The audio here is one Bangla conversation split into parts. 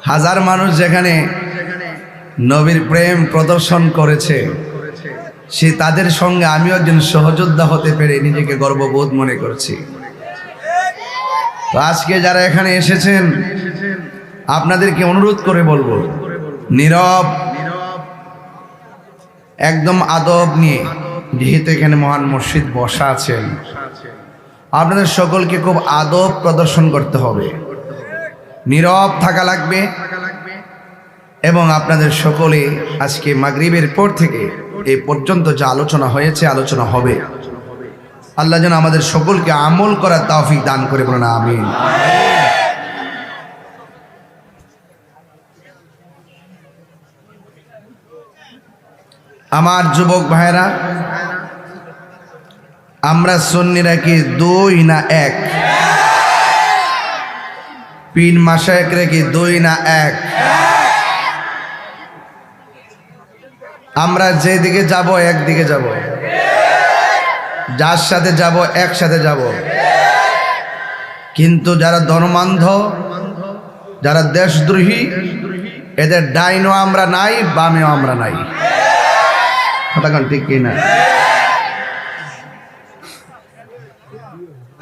হাজার মানুষ যেখানে নবীর প্রেম প্রদর্শন করেছে, সে তাদের সঙ্গে আমিও একজন সহযোদ্ধা হতে পেরে নিজেকে গর্ববোধ মনে করছি। তো আজকে যারা এখানে এসেছেন, আপনাদেরকে অনুরোধ করে বলবো, নীরব একদম আদব নিয়ে, যেহেতু এখানে মহান মসজিদ বসা আছেন, আপনাদের সকলকে খুব আদব প্রদর্শন করতে হবে, নীরব থাকা লাগবে। এবং আপনাদের সকলে আজকে মাগরিবের পর থেকে এই পর্যন্ত যা আলোচনা হয়েছে, আলোচনা হবে, আল্লাহ যেন আমাদের সকলকে আমল করার তৌফিক দান করে, বলেন আমিন। আমার যুবক ভাইরা, আমরা সুন্নিরা কি দুই না এক? পীর মাশায়েখরা কি দুই না এক? আমরা যেদিকে যাব একদিকে যাব, যার সাথে যাব একসাথে যাব। কিন্তু যারা ধর্মান্ধ, যারা দেশদ্রোহী, এদের ডাইনও আমরা নাই, বামেও আমরা নাই। কথাটা ঠিক কিনা?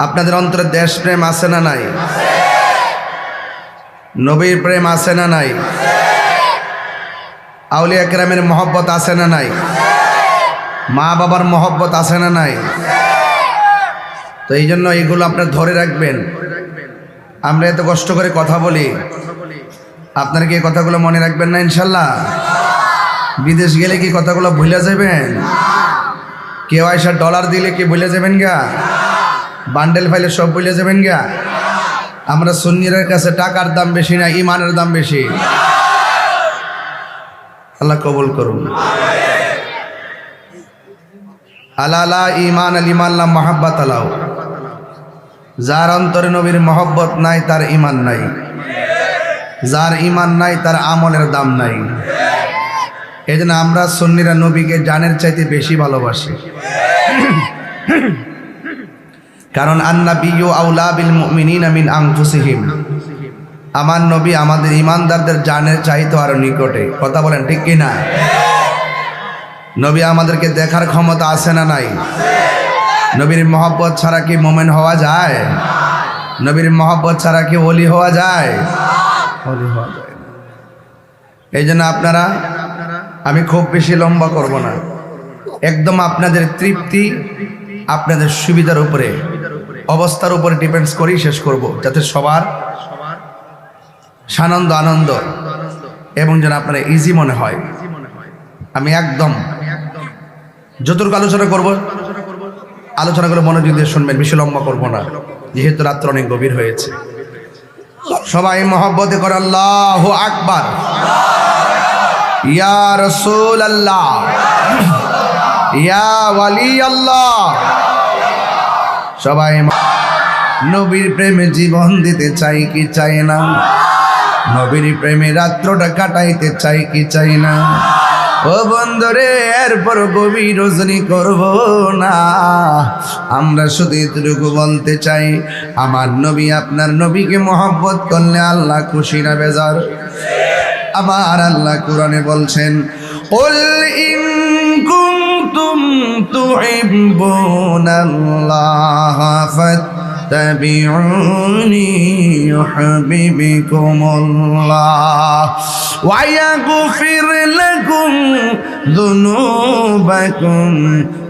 আপনাদের অন্তরে দেশপ্রেম আছে না নাই? নবীর প্রেম আছে না নাই? আউলিয়া কেরামের মহব্বত আছে না নাই? মা বাবার মহব্বত আছে না নাই? তো এই জন্য এইগুলো আপনার ধরে রাখবেন। আমরা এত কষ্ট করে কথা বলি, আপনারা কি এই কথাগুলো মনে রাখবেন না ইনশাল্লাহ? বিদেশ গেলে কি কথাগুলো ভুলে যাবেন? কেউ আইসা ডলার দিলে কি ভুলে যাবেন গা? বান্ডেল ফাইলে সব ভুলে যাবেন গা? আমরা সুন্নিদের কাছে টাকার দাম বেশি না, ইমানের দাম বেশি। আল্লাহ কবুল করুন। আলা ইমান আল ইমাল্লাহ মহাব্বাত আলাউ। যার অন্তরে নবীর মহব্বত নাই, তার ইমান নাই। যার ইমান নাই, তার আমলের দাম নাই। এই জন্য আমরা সুন্নিরা নবীকে জানের চাইতে বেশি ভালোবাসি। কারণ আন্নাবিয়্যু আউলা বিল মুমিনিনা মিন আনফুসিহিম। আমার নবী আমাদের ইমানদারদের জানের চাইতে আরো নিকটে। কথা বলেন ঠিক কি না? নবী আমাদেরকে দেখার ক্ষমতা আছে না নাই? নবীর মহব্বত ছাড়া কি মোমেন হওয়া যায়? নবীর মহব্বত ছাড়া কি ওলি হওয়া যায়? ওলি হওয়া যায় না। এই জন্য আপনারা, আমি খুব বেশি লম্বা করব না, একদম আপনাদের তৃপ্তি, আপনাদের সুবিধার উপরে, অবস্থার উপরে ডিপেন্ডস করেই শেষ করব, যাতে সবার সানন্দ আনন্দ এবং যেন আপনারা ইজি মনে হয়। আমি একদম যতটুকু আলোচনা করব, আলোচনাগুলো মনোযোগ দিয়ে শুনবেন, বেশি লম্বা করব না, যেহেতু রাত্র অনেক গভীর হয়েছে। সবাই মহব্বতে করে আল্লাহু আকবার। ইয়া রাসূলুল্লাহ, ইয়া ওয়ালি আল্লাহ। সবাই নবীর প্রেমে জীবন দিতে চাই কি চাই না? নবীর প্রেমে রাত্রটা কাটাইতে চাই কি চাই না? ও বন্ধুরে, এরপর গভীর রজনী করব না। আমরা শুধু এতটুকু বলতে চাই, আমার নবী, আপনার নবীকে মহব্বত করলে আল্লাহ খুশি না বেজার? আমার আল্লাহ কোরআনে বলছেন, কুল ইন কুনতুম তুহিব্বুনাল্লাহ ফাত্তাবিউনি ইউহিব্বুকুমুল্লাহ ওয়া ইয়াগফির লাকুম যুনুবাকুম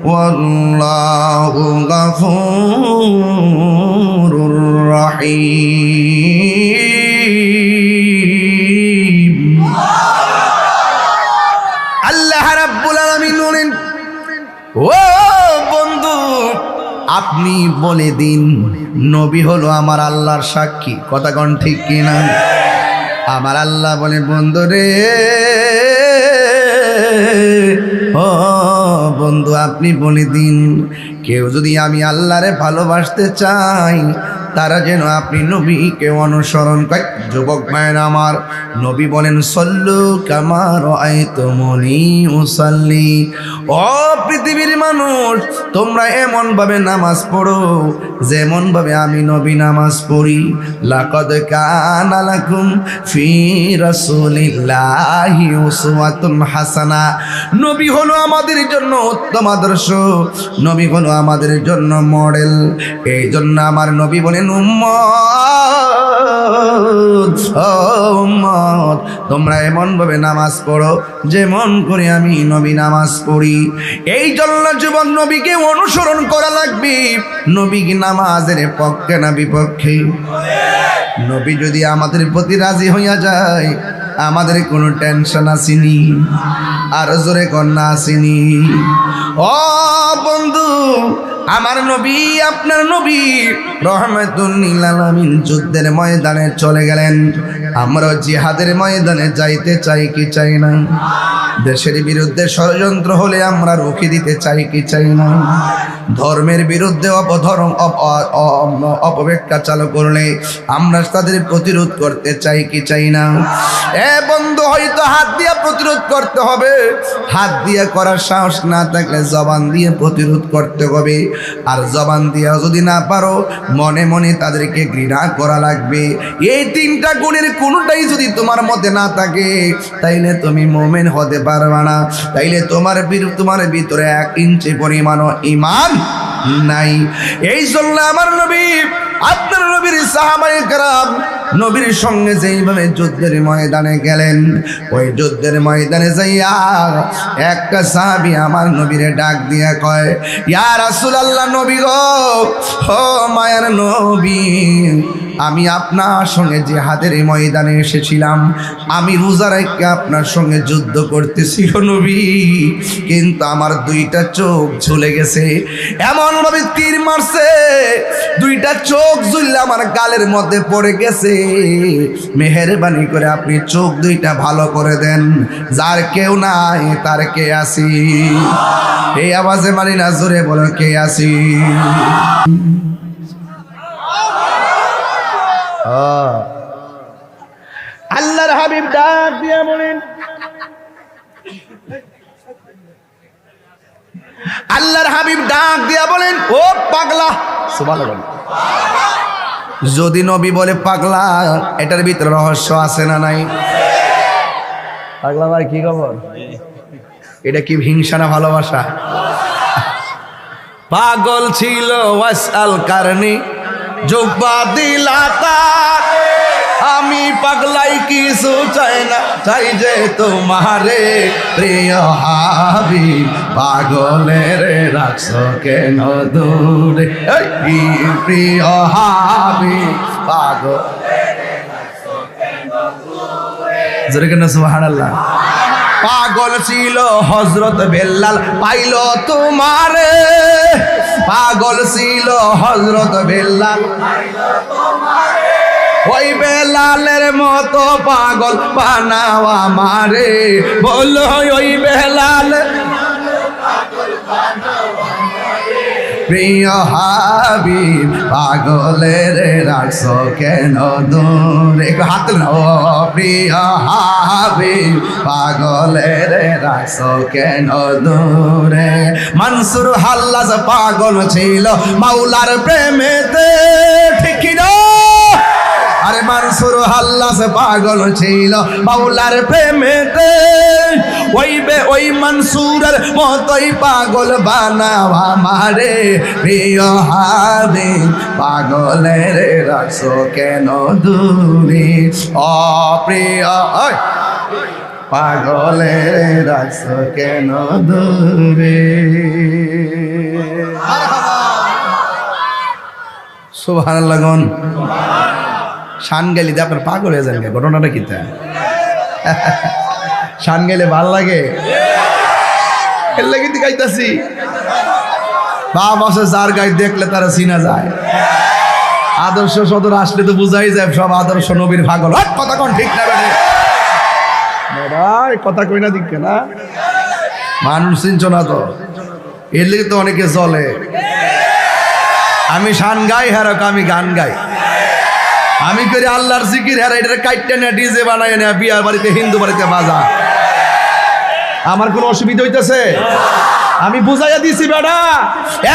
ওয়াল্লাহু গফুরুর রহিম। আল্লাহ রাব্বুল আলামিন বলেন, ও বন্ধু, আপনি বলে দিন, নবী হলো আমার আল্লাহর সাক্ষী। কথা কোন ঠিক কিনা? আমার আল্লাহ বলে, বন্ধু রে, ও বন্ধু, আপনি বলে দিন, কেউ যদি আমি আল্লাহরে ভালোবাসতে চাই, তারা যেন আপনি নবীকে অনুসরণ করে। যুবক ভাইয়েরা আমার, নবী বলেন সল্লু কামা রাআইতুমুনি উসাল্লি। ও পৃথিবীর মানুষ, তোমরা এমন ভাবে নামাজ পড়ো যেমন ভাবে আমি নবী নামাজ পড়ি। লাকাদ কানা লাকুম ফি রাসূলিল্লাহি উসওয়াতুন হাসানা। নবী হলো আমাদের জন্য উত্তম আদর্শ, নবী হলো আমাদের জন্য মডেল। এই জন্য আমার নবী বলেন উম্মত, ও উম্মত, তোমরা এমন ভাবে নামাজ পড়ো যেমন করে আমি নবী নামাজ পড়ি। এই জন্য যুবক নবীকে অনুসরণ করা লাগবে। নবী কি নামাজের পক্ষে না বিপক্ষে? নবী যদি আমাদের প্রতি রাজি হইয়া যায়, আমাদের কোনো টেনশন আসেনি। আর জোরে কন্যা আসেনি। ও বন্ধু, আমার নবী, আপনার নবী রহমাতুল লিল আলামিন যুদ্ধের ময়দানে চলে গেলেন। আমরা জিহাদের ময়দানে যাইতে চাই কি চাই না? দেশের বিরুদ্ধে ষড়যন্ত্র হলে আমরা রুখে দিতে চাই কি চাই না? ধর্মের বিরুদ্ধে অপব্যাখ্যা চালু করলে আমরা তাদের প্রতিরোধ করতে চাই কি চাই না? বন্ধু, হয়তো হাত দিয়ে প্রতিরোধ করতে হবে। হাত দিয়ে করার সাহস না থাকলে জবান দিয়ে প্রতিরোধ করতে হবে। আর জবান দিয়ে যদি না পারো, মনে মনে তাদেরকে ঘৃণা করা লাগবে। এই তিনটা গুণের কোনোটাই যদি তোমার মধ্যে না থাকে, তাইলে তুমি মুমিন হতে পারবে না। তাইলে তোমার ভিতরে 1 ইঞ্চি পরিমাণও ঈমান নাই। এই জন্য আমার নবী, আপনার নবীর সাহাবায়ে কেরাম নবীর সঙ্গে যেইভাবে যুদ্ধের ময়দানে গেলেন, ওই যুদ্ধের ময়দানে যাইয়া একটা সাহাবী আমার নবীরে ডাক দিয়া কয়, ইয়া রাসূলুল্লাহ, নবী গো, ও মায়ার নবী, আমি আপনার সঙ্গে জিহাদের ময়দানে এসেছিলাম। আমি রোজা রেখে আপনার সঙ্গে যুদ্ধ করতেছি নবী, কিন্তু আমার 2টা চোখ ঝুলে গেছে। এমন ভাবে তীর মারছে, 2টা চোখ ঝুললে আমার গালের মধ্যে পড়ে গেছে। মেহেরবানি করে আপনি চোখ 2টা ভালো করে দেন। যার কেউ নাই তার কে আসি? এই আওয়াজে মানি না, জোরে বলো কে আসি? আল্লাহর হাবিব ডাক দিয়া বলেন, আল্লাহর হাবিব ডাক দিয়া বলেন, ও পাগলা। সুবহানাল্লাহ। যদি নবী বলে পাগলা, এটার ভিতরে রহস্য আছে না নাই? পাগলা ভাই কি খবর? এটা কি হিংসা না ভালোবাসা? পাগল ছিল ওয়াসআল কারনি জুব্বা দিলাতা, আমি পাগলাই কিছু চাই না, চাই যে তোমারে প্রিয় হাবিব। পাগলের রাখছো কেন দূরে, প্রিয় হাবিব, পাগলের রাখছো কেন দূরে। জোরে কেন সুবহানাল্লাহ। পাগল ছিল হযরত বেলাল, পাইল তোমারে। পাগল ছিল হযরত বেলাল, পাইল তোমারে। ওই বেলালের মতো পাগল বানাও আমারে, বলো ওই বেলাল প্রিয় হাবিব, পাগলের রাখছো কেন দূরে? হাত নাও। প্রিয় হাবিব, পাগলের রাখছো কেন দূরে? মনসুর হাল্লাজ পাগল ছিল মাওলার প্রেমেতে, ঠিক না? আরে মনসুর হাল্লাজ পাগল ছিল মাওলার প্রেমেতে। ওই মনসুরের মতোই পাগল বানাও আমারে, প্রিয় হাবিব, পাগলের রাখছো কেন দূরে? ও প্রিয় পাগলের রাখছো কেন দূরে? সুবহানাল্লাহ। শান গেলি আপনার পাগল হয়ে যান। ঘটনাটা কি? তা শান গেলে ভাল লাগে, এর লাগে গাইতাছি। বাপ আছে যার গাই দেখলে তারা চিনা যায়। আদর্শ সদর আসলে তো বুঝাই যায় সব আদর্শ নবীর পাগল। কথা কোন ঠিক না? কথা কই না, দিকে না মানুষ চিনছ না তো, এর লেগে তো অনেকে চলে। আমি শান গাই, হ্যাঁ আমি গান গাই। আমি করি আল্লাহর জিকির, হ্যাঁ এটা কাইটটা না ডিজে বানায় না বিয়া বাড়িতে হিন্দু বাড়িতে বাজা। আমার কোনো অসুবিধা হইতেছে? আমি বুঝাইয়া দিছি বেটা,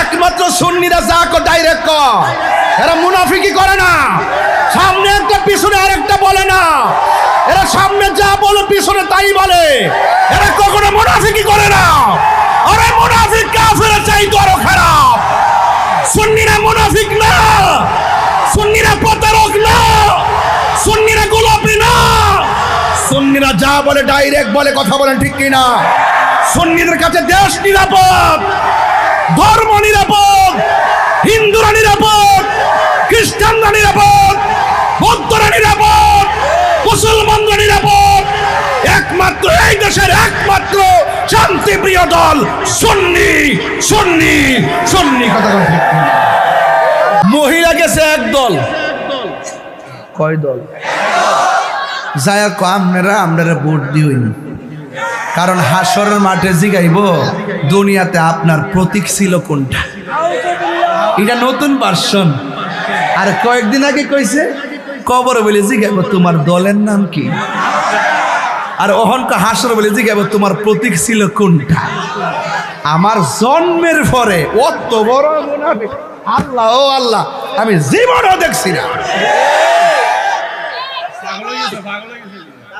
একমাত্র সুন্নিরা যা কো ডাইরেক্ট ক, এরা মুনাফিকি করে না। সামনে একটা পিছনে আরেকটা বলে না, এরা সামনে যা বলে পিছনে তাই বলে, এরা কখনো মুনাফিকি করে না। আরে মুনাফিক কাফেরের চাইতে আরো খারাপ। সুন্নিরা মুনাফিক না, সুন্নিরা প্রতারক না, সুন্নিরা গোলাপি না, সুন্নিরা যা বলে ডাইরেক্ট বলে, কথা বলেন ঠিক কিনা? সুন্নিদের কাছে দেশ নিরাপদ, ধর্ম নিরাপদ, হিন্দুরা নিরাপদ, খ্রিস্টানরা নিরাপদ, বৌদ্ধরা নিরাপদ, মুসলমানরা নিরাপদ। একমাত্র এই দেশের একমাত্র শান্তিপ্রিয় দল সুন্নি, সুন্নি, সুন্নি। কথা বলেন ঠিক কিনা? মহিলা গেছে এক দল, কয় দল? যায়া আপনারা ভোট দিন, কারণ হাসরের মাঠে জিগাইব দুনিয়াতে আপনার প্রতীক ছিল কোনটা। এটা নতুন ভার্সন। আর কয়েকদিন আগে কইছে কবর বলে জিগাইব তোমার দলের নাম কি, আর অহনকা হাসর বলে জিগাইব তোমার প্রতীক ছিল কোনটা। আমার জন্মের পরে অত বড় মুনাফিক, আল্লাহ ও আল্লাহ, আমি জীবনও দেখছি না।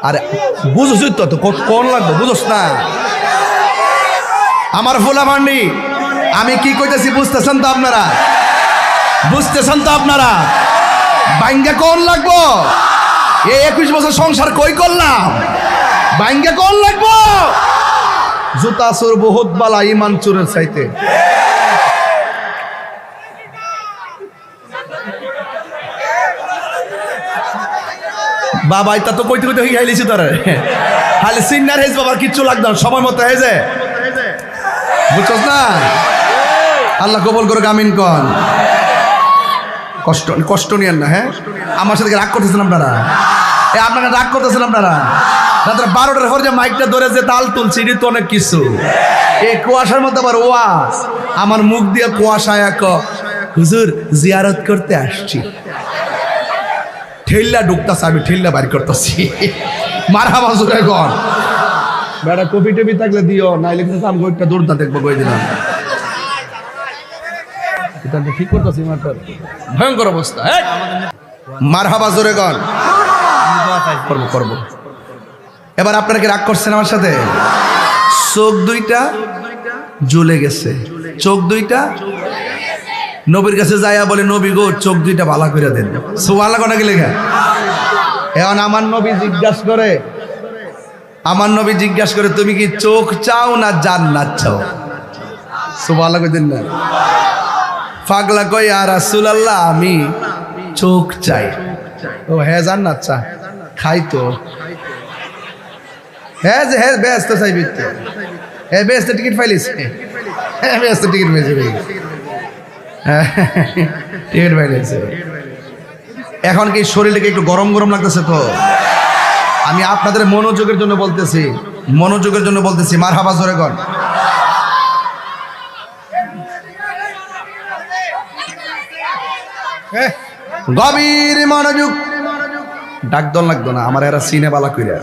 আরে বুঝছ তো কোন লাগবে, বুঝছ না? আমার ফোলা ভান্ডি, আমি কি কইতেছি বুঝতেছেন তো আপনারা? বুঝতেছেন তো আপনারা? বাইঙ্গা কোন লাগবো? এই 21 বছর সংসার কই করলাম, বাইঙ্গা কোন লাগবো? জুতা চোর বহুত বালা ইমান চোরের চাইতে। বাবা এটা তো কইতে কইতে হই খাইলিছি তোরে, খালি সিনার হেজ বাবার কিচ্ছু লাগতো না, সময় মতো হেজে, বুঝছস না? আল্লাহ কবুল করুক, আমিন কোন। কষ্ট কষ্ট নিয়েন না, হ্যাঁ? আমার সাথে রাগ করতেছেন আপনারা, আপনারা রাগ করতেছেন আপনারা। রাত্রে 12টার পর যে মাইকটা ধরে যে তাল তুলছি, এটি তো অনেক কিছু। এই কুয়াশার মধ্যে আবার ওয়াজ, আমার মুখ দিয়ে কুয়াশায় এক হুজুর জিয়ারত করতে আসছি, ঠেল্লা ঢুকতেছে, আমি ঠেল্লা বাড়ি করতেছি। মারহাবা জোরে কর বেটা, কপি টপি থাকলে দিও, নাইলে কিন্তু আমি একটা দৌড়টা দেখবো, কই দিলাম। এটা ঠিক করতেছি, ভয়ঙ্কর অবস্থা। মারহাবা জোরে কর, করবো করবো। এবার আপনারা কি রাগ করছেন আমার সাথে? চোখ দুইটা জ্বলে গেছে, চোখ দুইটা নবীর কাছে যাইয়া বলে, নবী গো চোখ দুইটা ভালো করে দেন। সুবহানাল্লাহ কোনা কি লেখা? এখন আমার নবী জিজ্ঞাসা করে, আমার নবী জিজ্ঞাসা করে তুমি কি চোখ চাও না জান্নাত চাও? সুবহানাল্লাহ কইতেন না? পাগলা কই ইয়া রাসূলুল্লাহ আমি চোখ চাই। ও হ্যাঁ জান্নাত চা, খাই তো। হ্যাঁ যে হ্যাঁ ব্যস্ত চাইবি তো, হ্যাঁ ব্যস্ত টিকিট পাইলিস, হ্যাঁ ব্যস্ত টিকিট পেয়েছি, টিকিট পাইলিস। এখন কি শরীরটাকে একটু গরম গরম লাগতেছে তো? আমি আপনাদের মনোযোগের জন্য বলতেছি, মনোযোগের জন্য বলতেছি। মারহাবা জোরে কর। গভীর মনোযোগ, ডাক দল লাগতো না আমার, এরা সিনে বালা কইরা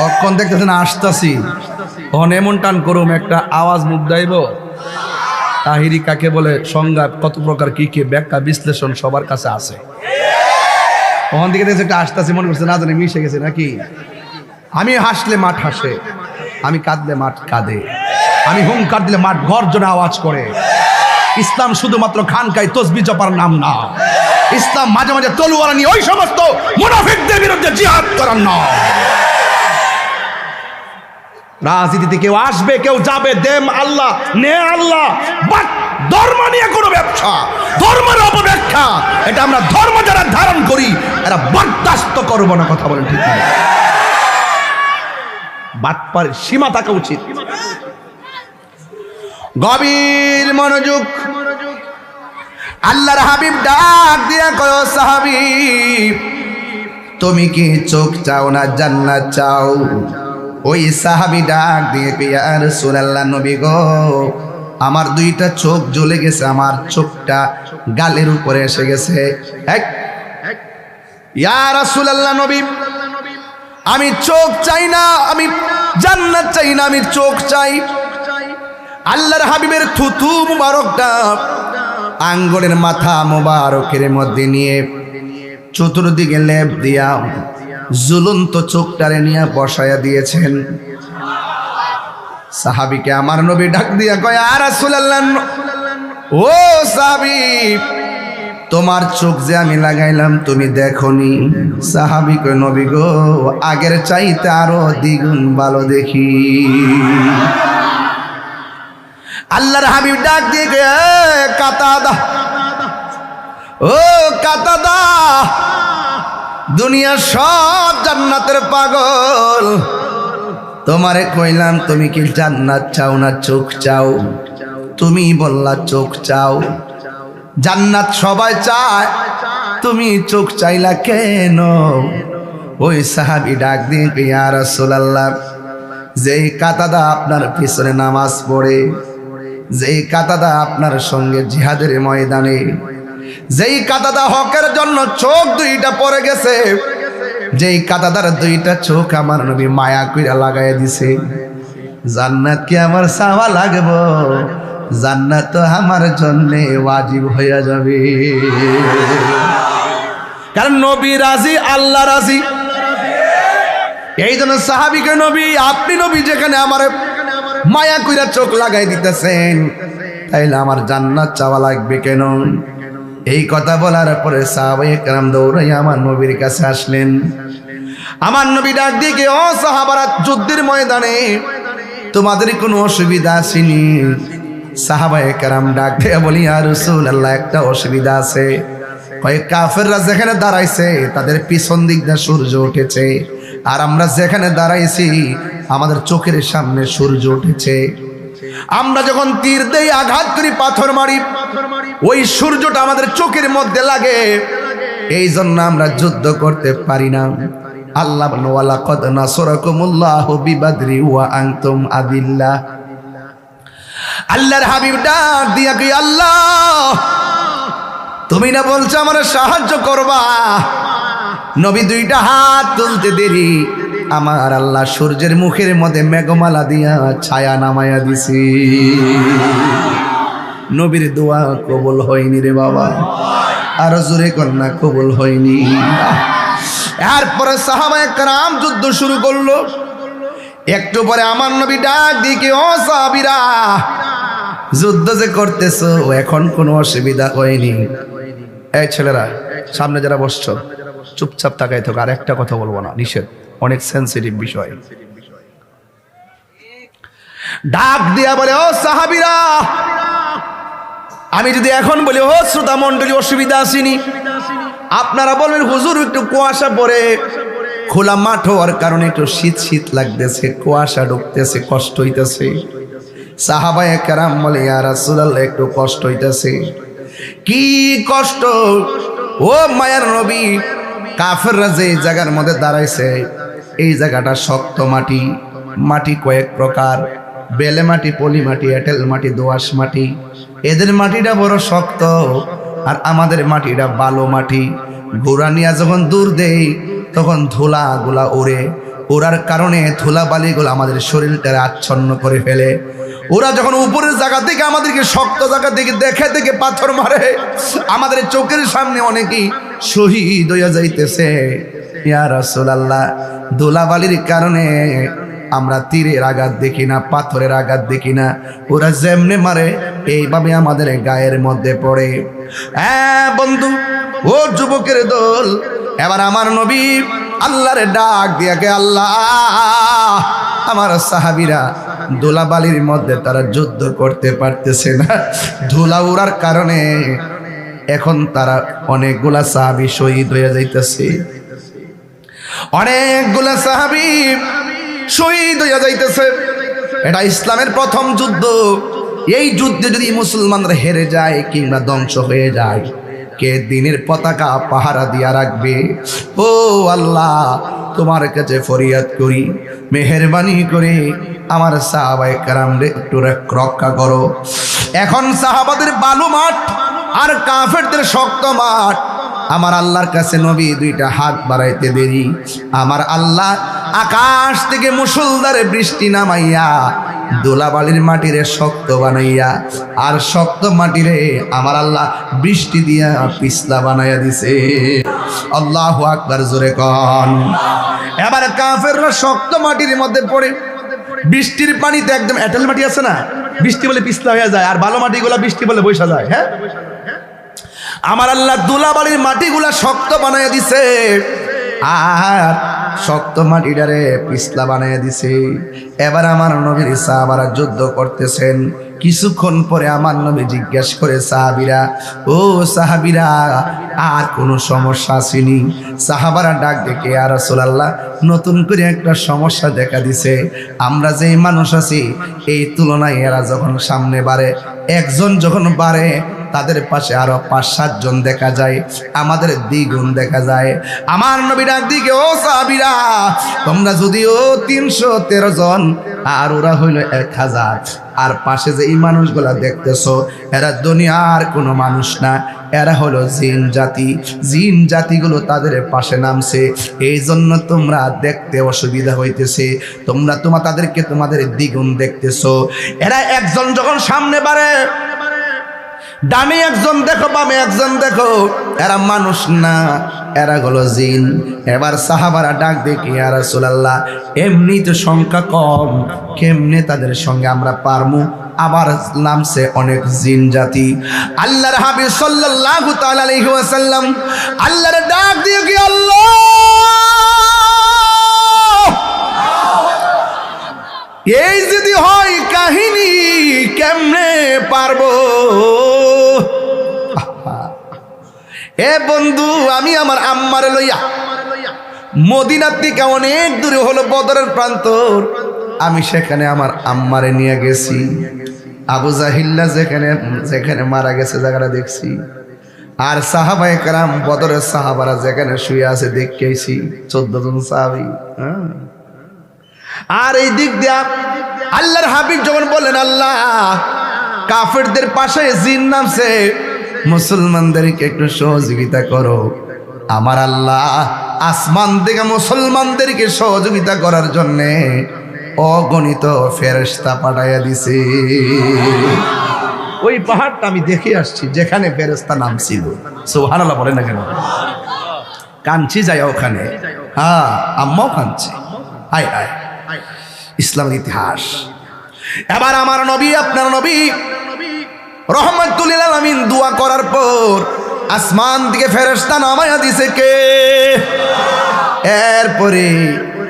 অক্ষণ দেখতেছেন আসতাছি, তখন এমন টান করুম একটা আওয়াজ মুখ দাইব। তাহিরি কাকে বলে, সংজ্ঞা কত প্রকার, কি কি ব্যাখ্যা বিশ্লেষণ সবার কাছে আছে। ওখান থেকে দেখছে একটা আসতাছি, মনে করছে না জানি মিশে গেছে নাকি। আমি হাসলে মাঠ হাসে, আমি কাঁদলে মাঠ কাঁদে, আমি হুঙ্কার দিলে মাঠ গর্জনে আওয়াজ করে। ইসলাম শুধুমাত্র খানকায় তসবিহ জপার নাম না, ইসলাম মাঝে মাঝে তলোয়ার নিয়ে ওই সমস্ত মুনাফিকদের বিরুদ্ধে জিহাদ করার নাম। রাজনীতিতে কেউ আসবে কেউ যাবে, দেম আল্লাহ নে আল্লাহ, বাট ধর্ম নিয়ে কোনো ব্যবসা, ধর্মের অপব্যাখ্যা, এটা আমরা ধর্ম যারা ধারণ করি এরা বরদাস্ত করবো না। কথা বলেন ঠিক না? বাটপারের সীমা থাকা উচিত। গভীর মনোযোগ। আল্লাহর হাবিব ডাক দিয়া কয়, সাহাবী তুমি কি চোখ চাও না জান্নাত চাও? ওই সাহাবী ডাক দিয়ে কয়, ইয়া রাসূলুল্লাহ, নবী গো আমার দুইটা চোখ জ্বলে গেছে, আমার চোখটা গালের উপরে এসে গেছে। ইয়া রাসূলুল্লাহ নবী, আমি চোখ চাই না, আমি জান্নাত চাই না, আমি চোখ চাই। আল্লাহর হাবিবের থুতু মুবারকটা আঙ্গুলের মাথা মুবারকের মধ্যে নিয়ে চতুর্দিকে লেপ দিয়া ঝুলন্ত চোখটারে নিয়ে বসায়া দিয়েছেন। সাহাবীকে আমার নবী ডাক দিয়া কয়, ইয়া রাসূলুল্লাহ, ও সাহাবী, তোমার চোখ যে আমি লাগাইলাম তুমি দেখোনি? সাহাবী কয়, নবী গো, আগের চাইতে আরো দ্বিগুণ ভালো দেখি। আল্লাহর হাবিব ডাক দিয়ে কাতাদা, ও কাতাদা, দুনিয়া সব জান্নাতের পাগল, তোমারে কইলাম তুমি কি জান্নাত চাও না চোখ চাও? তুমি বললা চোখ চাও। জান্নাত সবাই চায়, তুমি চোখ চাইলা কেন? ওই সাহাবী ডাক দিয়ে, ইয়া রাসূলুল্লাহ, যেই কাতাদা আপনার পিছনে নামাজ পড়ে, যেই কাতাদা আপনার সঙ্গে জিহাদের ময়দানে, যেই কাতাদা হকের জন্য চোখ দুইটা পড়ে গেছে, যেই কাতাদার দুইটা চোখ আমার নবী মায়া কইরা লাগাইয়া দিছে, জান্নাত কি আমার চাওয়া লাগবো? জান্নাত তো আমার জন্য ওয়াজিব হইয়া যাবে। কারণ নবী রাজি, আল্লাহ রাজি। এই জন্য সাহাবীকে, নবী, আপনি নবী যেখানে আমার মায়া কইরা চোখ লাগাই দিতেছেন, তাইলে আমার জান্নাত চাওয়া লাগবে কেন? এই কথা বলার পরে সাহাবায়ে কেরাম দৌড়াইয়া আমার নবীর কাছে আসলেন। আমার নবী ডাক দিয়ে, ও সাহাবারা, যুদ্ধের ময়দানে তোমাদের কোনো অসুবিধা আসেনি? সাহাবায়ে কেরাম ডাক দিয়ে বলি, ইয়া রাসূলুল্লাহ, একটা অসুবিধা আছে। কয়েক কাফেররা যেখানে দাঁড়াইছে তাদের পিছন দিক দিয়ে সূর্য উঠেছে, আর আমরা যেখানে দাঁড়াইছি আমাদের চোখের সামনে সূর্য উঠেছে। আমরা যখন তীর দেই, আঘাত করি, পাথর মারি, ওই সূর্যটা আমাদের চোখের মধ্যে লাগে, এই জন্য আমরা যুদ্ধ করতে পারি না। আল্লাহ বলেন, ওয়ালাকাদ নাসরাকুমুল্লাহু বিবাদরি ওয়া আনতুম আদিল্লাহ। আল্লাহর হাবিব ডাক দিয়া কি, আল্লাহ, তুমি না বলছো আমার সাহায্য করবা? নবী দুইটা হাত তুলতে দেরি, আমার আল্লাহ সূর্যের মুখের মধ্যে মেঘমালা দিয়া ছায়া নামায়া দিছি। নবীর দোয়া কবুল হয়নি রে বাবা, আরো জোরে কন্যা কবুল হয়নি। এরপরে সাহাবায়ে কেরাম যুদ্ধ শুরু করলো। একটু পরে আমার নবী ডাক দিয়ে, ও সাহাবীরা, যুদ্ধ যে করতেছো এখন কোনো অসুবিধা হয়নি? এই ছেলেরা, সামনে যারা বসছো চুপচাপ তাকাই থাকো, আর একটা কথা বলবো না, নিষেধ, অনেক সেন্সিটিভ বিষয়। ডাক দিয়া বলে, ও সাহাবীরা, আমি যদি এখন বলি, ও শ্রোতা মণ্ডলী, অসুবিধা আসেনি? আপনারা বলবেন, হুজুর একটু কুয়াশা পড়ে, খোলা মাঠ হওয়ার কারণে একটু শীত শীত লাগতেছে, কুয়াশা ঢুকতেছে, কষ্ট হইতেছে। সাহাবায়ে কেরাম বলে, ইয়া রাসূলুল্লাহ, একটু কষ্ট হইতেছে। কি কষ্ট? ও মায়ার নবী, কাফেররা যে জায়গার মধ্যে দাঁড়াইছে, এই জায়গাটা শক্ত মাটি, মাটি কয়েক প্রকার, বেলে মাটি, পলি মাটি, এঁটেল মাটি, দোআঁশ মাটি। এদের মাটিটা বড় শক্ত, আর আমাদের মাটিটা বালু মাটি। ঘোড়া নিয়ে যখন দূর দেই তখন ধুলাগুলা ওড়ে, ওড়ার কারণে ধুলা বালিগুলো আমাদের শরীরটারে আচ্ছন্ন করে ফেলে। ওরা যখন উপরের জায়গা থেকে আমাদেরকে শক্ত জায়গা থেকে দেখে দেখে পাথর মারে, আমাদের চোখের সামনে অনেকেই শহীদ হইয়া যাইতেছে। ইয়া রাসূলুল্লাহ, ধুলাবালির কারণে আমরা তীরের আঘাত দেখি না, পাথরের আঘাত দেখি না, ওরা যেমনে মারে এইভাবে আমাদের গায়ের মধ্যে পড়ে। হ্যাঁ বন্ধু, ও যুবকের দল, এবার আমার নবী আল্লাহরে ডাক দিয়াকে, আল্লাহ, আমার সাহাবীরা ধুলাবালির মধ্যে তারা যুদ্ধ করতে পারতেছে না, ধুলা উড়ার কারণে এখন তারা অনেকগুলা সাহাবী শহীদ হয়ে যাইতেছে, অনেকগুলা সাহাবী শহীদ হয়ে যাইতেছে। এটা ইসলামের প্রথম যুদ্ধ। এই যুদ্ধে যদি মুসলমানরা হেরে যায় কিংবা ধ্বংস হয়ে যায়, কে দিনের পতাকা পাহারা দিয়া রাখবে? ও আল্লাহ, তোমার কাছে ফরিয়াদ করি, মেহেরবানি করে আমার সাহাবায়ে কেরামরে একটু রক্ষা করো। এখন সাহাবাদের বালু মাঠ আর কাফেরদের শক্ত মাঠ, আমার আল্লাহর কাছে নবী দুইটা হাত বাড়াইতে দেরি আমার আল্লাহ আকাশ থেকে মুষলধারে বৃষ্টি নামাইয়া দোলাবালির মাটিরে শক্ত বানাইয়া আর শক্ত মাটিরে আমার আল্লাহ বৃষ্টি দিয়া পিছলা বানাইয়া দিছে। আল্লাহু আকবার, জোরে কন। এবার কাফেররা শক্ত মাটির মধ্যে পড়ে বৃষ্টির পানিতে একদম এঁটেল মাটি আছে না, বৃষ্টি বলে পিছলা হয়ে যায়, আর ভালো মাটিগুলা বৃষ্টি বলে বৈশা যায়। হ্যাঁ, আমার আল্লাহ দোলাবালির মাটিগুলা শক্ত বানাইয়া দিছে আর শক্ত মাটিটারে পিছলা বানাইয়া দিছে। এবার আমার নবীর সাহাবারা যুদ্ধ করতেছেন। কিছুক্ষণ পরে আমার নবী জিজ্ঞেস করে সাহাবীরা, ও সাহাবীরা আর কোনো সমস্যা আসেনি? সাহাবারা ডাক ডেকে, ইয়া রাসূলুল্লাহ নতুন করে একটা সমস্যা দেখা দিছে। আমরা যেই মানুষ আছি এই তুলনায় এরা যখন সামনে বাড়ে, একজন যখন বাড়ে তাদের পাশে আরো ৫-৭ জন দেখা যায়, আমাদের দ্বিগুণ দেখা যায়। আমার নবী ডাক দিকে, ও সাহাবীরা তোমরা যদিও ৩১৩ জন আর ওরা হইল ১০০০, আর পাশে যে এই মানুষগুলা দেখতেছো এরা দুনিয়ার কোনো মানুষ না, এরা হলো জিন জাতি। জিন জাতিগুলো তাদের পাশে নামছে, এই জন্য তোমরা দেখতে অসুবিধা হইতেছে। তোমরা তাদেরকে তোমাদের দ্বিগুণ দেখতেছো। এরা একজন যখন সামনে বাড়ে, ডানে একজন দেখো বামে একজন দেখো, এরা মানুষ না, এরা হলো জিন। এবার সাহাবারা ডাক দেখি, ইয়া রাসূলুল্লাহ এমনি তো সংখ্যা কম, কেমনে তাদের সঙ্গে আমরা পারমু? আবার নামছে অনেক জিন জাতি। আল্লাহর হাবিব সাল্লাল্লাহু তাআলা আলাইহি ওয়াসাল্লাম আল্লাহর ডাক দিয়ে কি, আল্লাহ এই যদি হয় কাহিনী কেমনে পারবো? এ বন্ধু, আমি আমার আম্মারে লইয়া মদিনার থেকে অনেক দূরে হলো বদরের প্রান্তর, আমি সেখানে আমার আম্মারে নিয়ে গেছি। আবু জাহিল্লা যেখানে মারা গেছে জায়গাটা দেখছি, আর সাহাবায়ে কেরাম বদরের সাহাবারা যেখানে শুয়ে আছে দেখেছি 14 জন সাহাবী। আর এই দিক দিয়া আল্লাহর হাবিব যখন বলেন, আল্লাহ কাফেরদের পাশে জিন নামছে, মুসলমানদেরকে একটু সহযোগিতা করো। আমার আল্লাহ আসমান থেকে মুসলমানদেরকে সহযোগিতা করার জন্য অগণিত ফেরেশতা পাঠাইয়া দিছে। ওই পাহাড়টা আমি দেখে আসছি যেখানে ফেরেশতা নামছিল। সুবহানাল্লাহ বলেন না কেন? কাঁদছি যায় ওখানে। হ্যাঁ, আম্মাও কাঁদছে। হায় হায়, ইসলামের ইতিহাস। এবার আমার নবী, আপনার নবী রহমাতুল লিল আলামিন দোয়া করার পর আসমান থেকে ফেরেশতা নামায়া দিছে কে? এরপরে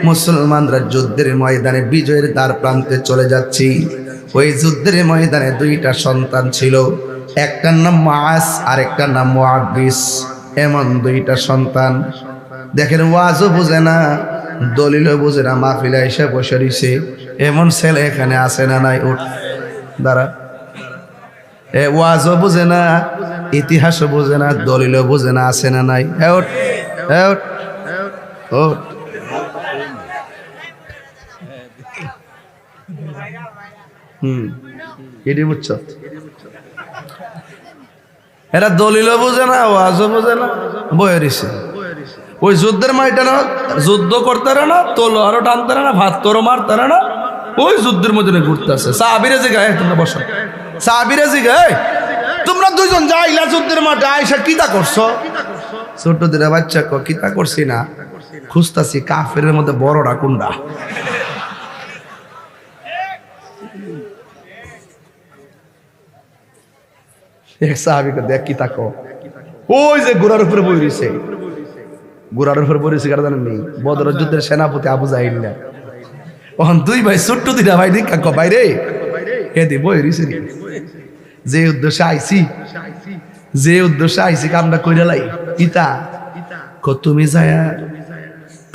মুসলমানরা যুদ্ধের ময়দানে বিজয়ের দ্বার প্রান্তে চলে যাচ্ছি। ওই যুদ্ধের ময়দানে 2টা সন্তান ছিল, একটার নাম মুআস আর একটার নাম মুআব্বিস। এমন 2টা সন্তান, দেখেন ওয়াজও বুঝে না, দলিলও বুঝে না, মাহফিলে এসে বসে রইছে। এমন ছেলে এখানে আছে না নাই? উঠ দাঁড়া। এ ওয়াজও বুঝে না, ইতিহাসও বুঝে না, দলিলও বুঝে না, আছে না নাই? উঠ উঠ উঠ। এটি বুঝছ? এরা দলিলও বুঝে না, ওয়াজও বুঝে না, বয়ে রইছে। ওই যুদ্ধের ময়দানে যুদ্ধ করতে না, তলোয়ারও টানতে না, ভাত তোরও মারতে না, ওই যুদ্ধের মধ্যে ঘুরতে আছে। সাহাবীরা জিগায়, তোমরা বসো, সাহাবীরা জিগায় তোমরা 2 জন যাইলা যুদ্ধের মাঠে, আইসা কিতা করছো? ছোট দিরা বাচ্চা কিতা করছি না, খুঁজতাছি কাফেরের মধ্যে বড়টা কোনটা। এক সাহাবীকে দেখ কি তাকো, ওই যে ঘোড়ার উপরে বই রইছে, ঘোড়ার উপরে বই রইছে, কারণ জানেন নেই বদরের যুদ্ধের সেনাপতি আবু জাহিল না। তখন 2 ভাই ছোট্ট 2টা ভাই দেখা কো বাইরে এদি বই রইছে। যে উদ্দেশ্যে আইছি কামটা কইরা লাই ইতা কো, তুমি যায়া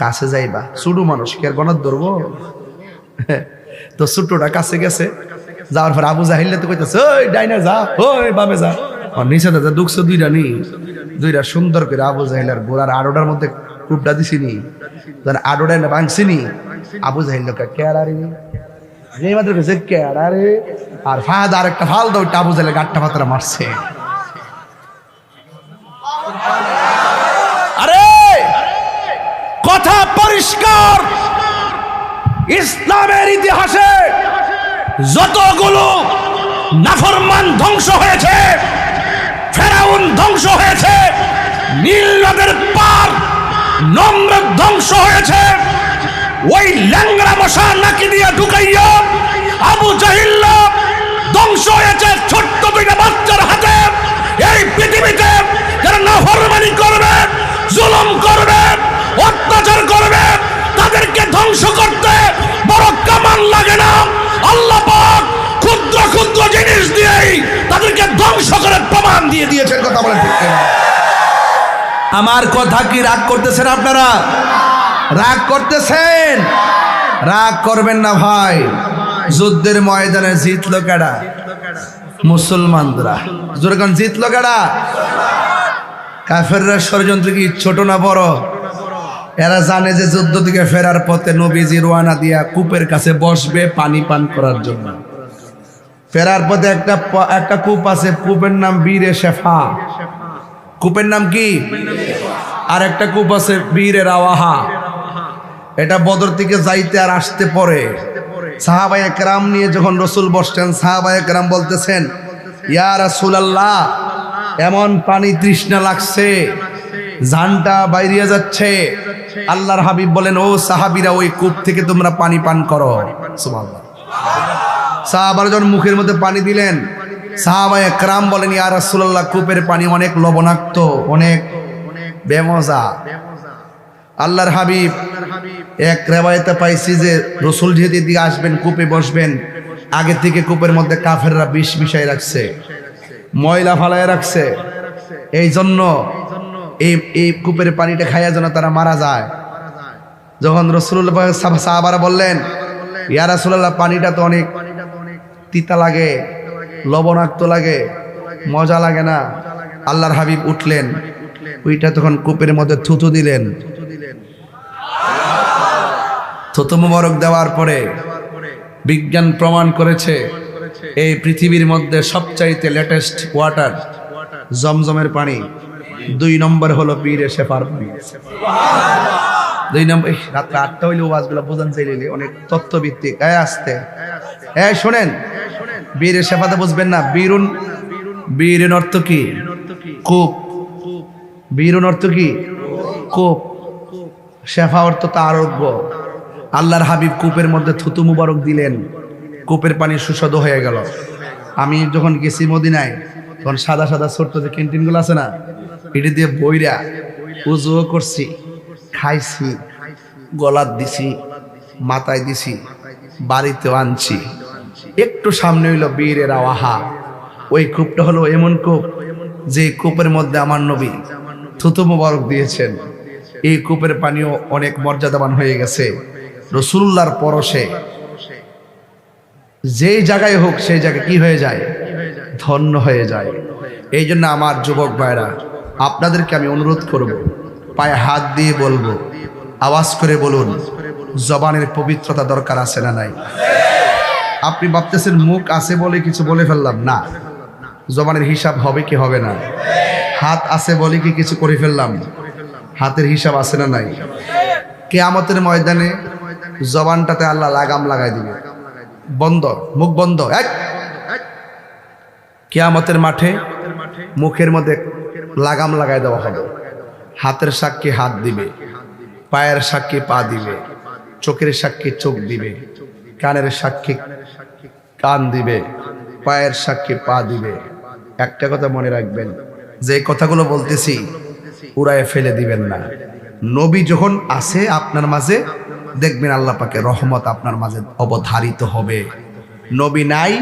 কাছে যাইবা, ছোট মানুষ কে আর গণত ধরবো? তো ছোটটা কাছে গেছে, যাওয়ার পর আবু জাহিল তো কইতেছে, ওই ডাইনা যা, ওই বামে যা। আর নিচে দাদা দুঃখছে 2টা নি, 2টা সুন্দর করে আবু জাহিলের গোড়ার আড়োটার মধ্যে কূপটা দিছিনি, আড়োটা না ভাঙছিনি। আবু জাহিল কেয়ারি যে মাত্র গেছে কেয়ারে, আর ফাঁদ আর একটা ফাল দাও, আবু জাহিলের গাঁটটা পাতরা মারছে। ইসলামের ইতিহাসে যতগুলো নাফরমান ধ্বংস হয়েছে, ফেরাউন ধ্বংস হয়েছে, নীল নদের পার নমরুদ ধ্বংস হয়েছে, ওই ল্যাংড়া মশা নাকি দিয়ে ঢুকাইয়া আবু জাহিল ধ্বংস হয়েছে ছোট্ট দুইটা বাচ্চার হাতে। এই পৃথিবীতে যারা নাফরমানি করবে, জুলুম করবে, অত্যাচার করবে, তাদেরকে ধ্বংস করতে বড় কামান লাগে না। আল্লাহ পাক ক্ষুদ্র ক্ষুদ্র জিনিস দিয়েই তাদেরকে ধ্বংস করে প্রমাণ দিয়ে দিয়েছেন। কথা বলেন ঠিক কিনা? আমার কথা কি রাগ করতেছেন আপনারা? রাগ করতেছেন? রাগ করবেন না ভাই। যুদ্ধের ময়দানে জিতলো কারা? মুসলমানরা। যখন জিতলো কারা? কাফেররা। ষড়যন্ত্র কি ছোট না বড়? এরা জানে যে যুদ্ধ থেকে ফেরার পথে নবীজি রওনা দিয়া কূপের কাছে বসবে পানি পান করার জন্য। ফেরার পথে একটা কূপ আছে, কূপের নাম বীরে শেফা। কূপের নাম কি? আর একটা কূপ আছে বীরে রাওয়াহা। এটা বদর থেকে যাইতে আর আসতে পরে সাহাবায়ে কেরাম নিয়ে যখন রসুল বসছেন, সাহাবায়ে কেরাম বলতেছেন, ইয়া রাসূলুল্লাহ, এমন পানি তৃষ্ণা লাগছে, জানটা বাইরিয়ে যাচ্ছে। আল্লাহর হাবিব বলেন, ও সাহাবীরা, ওই কূপ থেকে তোমরা পানি পান করো। সুবহানাল্লাহ। সাহাবারা যখন মুখের মধ্যে পানি দিলেন, সাহাবায়ে কেরাম বলেন, ইয়া রাসূলুল্লাহ, কূপের পানি অনেক লবণাক্ত, অনেক বেমজা। আল্লাহর হাবিব এক রেওয়ায়েতে পাইছি যে রসুল যেদিকে দিকে আসবেন, কূপে বসবেন, আগে থেকে কূপের মধ্যে কাফেররা বিষ মিশাই রাখছে, ময়লা ফালায় রাখছে। এই জন্য এই কূপের পানিটা খাইয়া যেন তারা মারা যায়। যখন রাসূলুল্লাহ সাহাবারা বললেন, ইয়া রাসূলুল্লাহ, পানিটা তো অনেক তিতা লাগে, লবণাক্ত লাগে, মজা লাগে না। আল্লাহর হাবিব উঠলেন, ওইটা তখন কূপের মধ্যে থুতু দিলেন। থুতু মুবারক দেওয়ার পরে বিজ্ঞান প্রমাণ করেছে এই পৃথিবীর মধ্যে সবচাইতে লেটেস্ট ওয়াটার জমজমের পানি। 2 নম্বর হলো বীরে শেফার পানি। 2 নম্বর। রাত্রে 8টা হইলে ওয়াজগুলো বোঝান চাইলে অনেক তত্ত্বভিত্তিক। আসতে শোনেন, বীরে শেফাতে বুঝবেন না। বীরের অর্থ কি? কূপ। বীরুন অর্থ কি? কূপ। শেফা অর্থ তা আরোগ্য। আল্লাহর হাবিব কূপের মধ্যে থুতু মুবারক দিলেন, কূপের পানি সুস্বাদু হয়ে গেল। আমি যখন গেছি মদিনায়, তখন সাদা সাদা ছোট্ট যে ক্যান্টিনগুলো আছে না, এটি দিয়ে বইরা উজুও করছি, খাইছি, গলাত দিছি, মাথায় দিছি, বাড়িতেও আনছি। একটু সামনে হইল বীরে রাওয়াহা। ওই কূপটা হলো এমন কূপ যে কূপের মধ্যে আমার নবী থুতু মুবারক দিয়েছেন। এই কূপের পানিও অনেক মর্যাদাবান হয়ে গেছে। রাসূলুল্লাহর পরশে যেই জায়গায় হোক সেই জায়গায় কি হয়ে যায়? ধন্য হয়ে যায়। এই জন্য আমার যুবক ভাইরা, আপনাদেরকে আমি অনুরোধ করব, পায়ে হাত দিয়ে বলবো, আওয়াজ করে বলুন, জবানের পবিত্রতা দরকার আছে না নাই? আপনি ভাবতেছেন মুখ আছে বলে কিছু বলে ফেললাম, না। জবানের হিসাব হবে কি হবে না? হাত আছে বলে কি কিছু করে ফেললাম, হাতের হিসাব আছে না নাই? কিয়ামতের ময়দানে জবানটাতে আল্লাহ লাগাম লাগাই দিবে, বন্ধ, মুখ বন্ধ। কিয়ামতের মাঠে মুখের মধ্যে লাগাম লাগাই দেওয়া হবে। হাতের সাক্ষী হাত দিবে, পায়ের সাক্ষী পা দিবে, চোখের সাক্ষী চোখ দিবে, কানের সাক্ষী কান দিবে, পায়ের সাক্ষী পা দিবে। একটা কথা মনে রাখবেন, যে কথাগুলো বলতেছি উড়ায় ফেলে দিবেন না। নবী যখন আছে আপনার মাঝে, দেখবেন আল্লাহ পাকের রহমত আপনার মাঝে অবধারিত হবে। নবী নাই,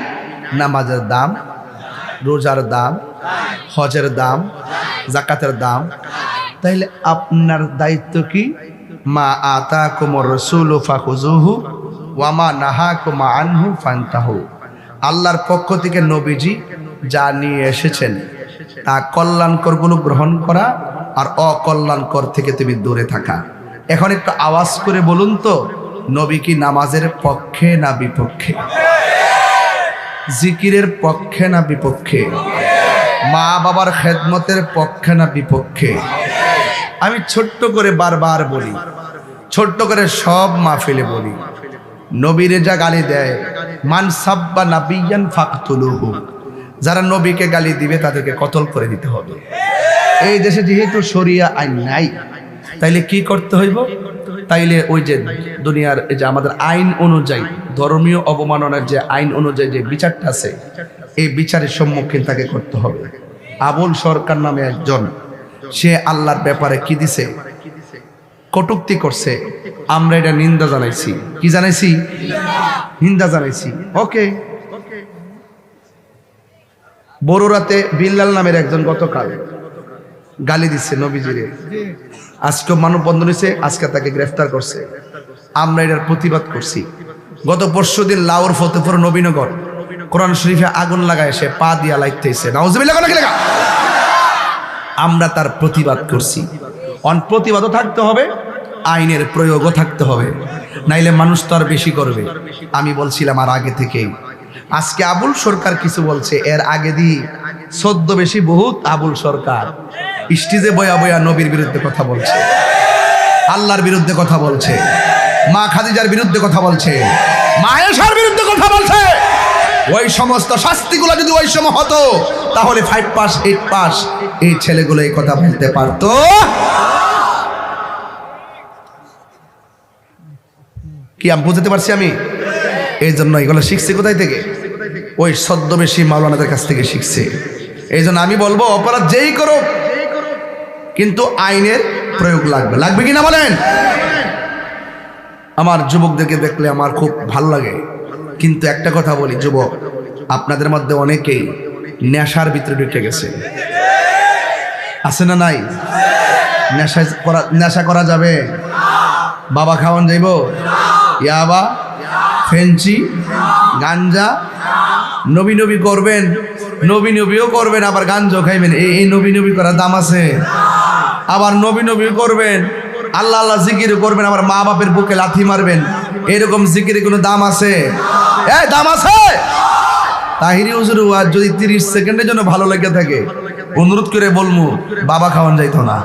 নামাজের দাম, রোজার দাম, হজের দাম, যাকাতের দাম। তাইলে আপনার দায়িত্ব কি? মা আতাকুমুর রাসূলু ফাখুযুহু ওয়া মা নাহাকুম আনহু ফান্তাহু। আল্লাহর পক্ষ থেকে নবীজি যা নিয়ে এসেছেন তা কল্যাণকর গুলো গ্রহণ করা, আর অকল্যাণকর থেকে তুমি দূরে থাকা। এখন একটু আওয়াজ করে বলুন তো, নবী কি নামাজের পক্ষে না বিপক্ষে? জিকিরের পক্ষে না বিপক্ষে? মা বাবার খেদমতের পক্ষে না বিপক্ষে? আমি ছোট্ট করে বারবার বলি, ছোট্ট করে সব মাহফিলে বলি, নবীরে যা গালি দেয়, মান সাব্বা নাবিয়ান ফাকতুলুহু, যারা নবীকে গালি দিবে তাদেরকে কতল করে দিতে হবে। এই দেশে যেহেতু শরিয়া আইন নাই, তাইলে কি করতে হইব? তাইলে ওই যে দুনিয়ার এই যে আমাদের আইন অনুযায়ী, ধর্মীয় অবমাননার যে আইন অনুযায়ী যে বিচারটা আছে, এই বিচারের সম্মুখীন তাকে করতে হবে। আবুল সরকার নামে একজন, সে আল্লাহর ব্যাপারে কি দিছে? কটূক্তি করছে। আমরা এটা নিন্দা জানাইছি। কি জানাইছি? নিন্দা জানাইছি। ওকে। বড়রাতে বিল্লাল নামের একজন গতকাল গালি দিচ্ছে নবীজিরে। আজকে মানববন্ধন হয়েছে, আজকে তাকে গ্রেফতার করছে। আমরা এটার প্রতিবাদ করছি। গত পরশুদিন লাউর ফতেপুর নবীনগর কোরআন শরীফে আগুন লাগায় সে পা দিয়া লাইতেছে। নাউজুবিল্লাহ কি লাগা? আমরা তার প্রতিবাদ করছি। প্রতিবাদও থাকতে হবে, আইনের প্রয়োগও থাকতে হবে, নাইলে মানুষ তো আর বেশি করবে। আমি বলছিলাম আর আগে থেকেই, আজকে আবুল সরকার কিছু বলছে, এর আগে দিয়ে ছদ্মবেশী বহুত আবুল সরকার স্টেজে বয়া বয়া নবীর বিরুদ্ধে কথা বলছে, আল্লাহর বিরুদ্ধে কথা বলছে, মা খাদিজার বিরুদ্ধে কথা বলছে, মা আয়েশার বিরুদ্ধে কথা বলছে। ওই সমস্ত শাস্তিগুলো যদি ওই সময় হতো, তাহলে 5 পাস 8 পাস এই ছেলেগুলো এই কথা বলতে পারতো। কি আমি বুঝতে পারছি? আমি এই জন্য এগুলো শিখছি কোথায় থেকে? ওই ছদ্মবেশী মাওলানাদের কাছ থেকে শিখছে। এই জন্য আমি বলবো, অপরাধ যেই করো, কিন্তু আইনের প্রয়োগ লাগবে। লাগবে কিনা বলেন? আমার যুবকদেরকে দেখলে আমার খুব ভালো লাগে, কিন্তু একটা কথা বলি, যুবক আপনাদের মধ্যে অনেকেই নেশার ভিতরে ঢুকে গেছে। আছে না নাই? নেশা করা যাবে? বাবা খাওয়ান যাইব? ইয়াবা, ফেঞ্চি, গাঞ্জা, নবী নবী করবেন, নবী নবীও করবেন, আবার গাঞ্জাও খাইবেন। এই নবী নবী করার দাম আছে? আবার নবী নবী করবেন, আল্লাহ আল্লাহ জিকির করবেন, আবার মা বাপের বুকে লাথি মারবেন, এরকম জিকিরে কোনো দাম আছে? দাম আছে? তাহিরি হুজুর ওয়াজ যদি 30 সেকেন্ডের জন্য ভালো লেগে থাকে, অনুরোধ করে বলমু, বাবা খাওয়ান যাইতো না।